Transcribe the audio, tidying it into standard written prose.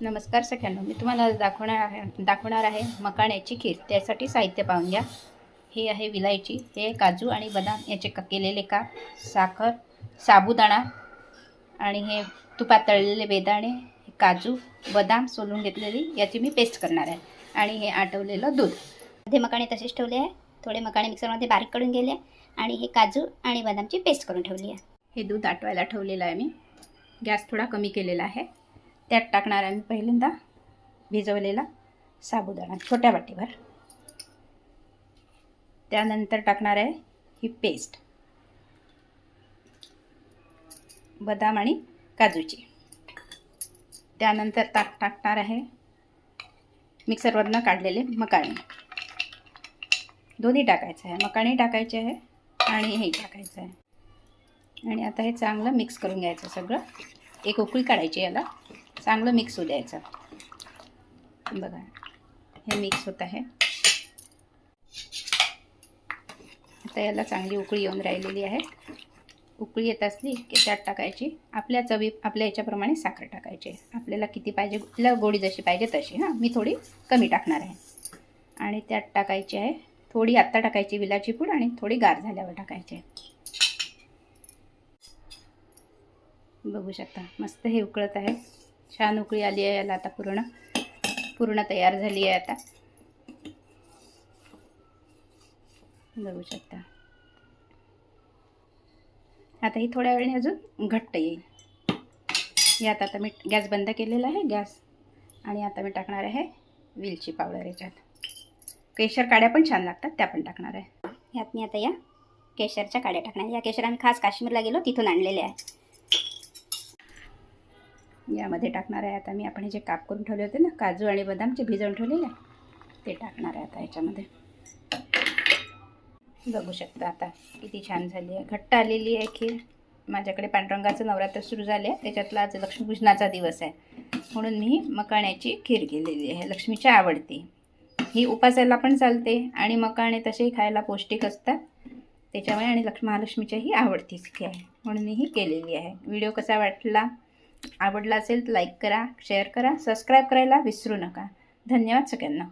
नमस्कार सगळ्यांना. मी तुम्हाला दाखवणार आहे मखाण्याची खीर. त्यासाठी साहित्य पाहून घ्या. हे आहे विलायची, हे काजू आणि बदाम याचे केलेले काप, साखर, साबुदाणा आणि हे तुपात तळलेले बेदाणे, काजू बदाम सोलून घेतलेली याची मी पेस्ट करणार आहे आणि हे आटवलेलं दूध. मध्ये मखाणे तसेच ठेवले आहे. थोडे मखाणे मिक्सरमध्ये बारीक करून गेले आणि हे काजू आणि बदामची पेस्ट करून ठेवली आहे. हे दूध आटवायला ठेवलेलं आहे मी. गॅस थोडा कमी केलेला आहे. त्यात टाकणार आहे मी पहिल्यांदा भिजवलेला साबुदाणा छोट्या वाटीभर. त्यानंतर टाकणार आहे ही पेस्ट बदाम आणि काजूची. त्यानंतर टाकणार आहे मिक्सरवरनं काढलेले मखाणे. दोन्ही टाकायचं आहे, मखाणे टाकायचे आहे आणि हे टाकायचं आहे. आणि आता हे चांगलं मिक्स करून घ्यायचं सगळं. एक उकळी काढायची, याला चांगलं मिक्स होऊ द्यायचं. बघा हे मिक्स होत आहे. आता याला चांगली उकळी येऊन राहिलेली आहे. उकळी येत असली की त्यात टाकायची आपल्या याच्याप्रमाणे साखर टाकायची. आपल्याला किती पाहिजे, गोडी जशी पाहिजे तशी. मी थोडी कमी टाकणार आहे. आणि त्यात टाकायची आहे थोडी, आत्ता टाकायची विलायची पूड आणि थोडी गार झाल्यावर टाकायची आहे. बघू शकता मस्त हे उकळत आहे. छान उकळी आली आहे याला. आता पूर्ण तयार झाली आहे. आता बघू शकता. आता ही थोड्या वेळाने अजून घट्ट येईल. यात आता मी गॅस बंद केलेला आहे गॅस. आणि आता मी टाकणार आहे वेलची पावडर. याच्यात केशर काड्या पण छान लागतात, त्या पण टाकणार आहे. यात मी आता या केशरच्या काड्या टाकणार. या केशर आम्ही खास काश्मीरला गेलो तिथून आणलेले आहे. यामध्ये टाकणार आहे आता मी आपण जे काप करून ठेवले होते ना, काजू आणि बदामचे भिजवून ठेवलेले, ते टाकणार आहे आता याच्यामध्ये. बघू शकता आता किती छान झाली आहे, घट्ट आलेली आहे खीर. माझ्याकडे पांडुरंगाचं नवरात्र सुरू झाले आहे, त्याच्यातला आज लक्ष्मीपूजनाचा दिवस आहे म्हणून मी मखाण्याची खीर केलेली आहे. लक्ष्मीच्या आवडती ही, उपासाला पण चालते आणि मखाणे तसेही खायला पौष्टिक असतात त्याच्यामुळे. आणि महालक्ष्मीच्याही आवडतीच खीर आहे म्हणून मी ही केलेली आहे. व्हिडिओ कसा वाटला, आवडला असेल तर लाईक करा, शेअर करा, सबस्क्राईब करायला विसरू नका. धन्यवाद सगळ्यांना.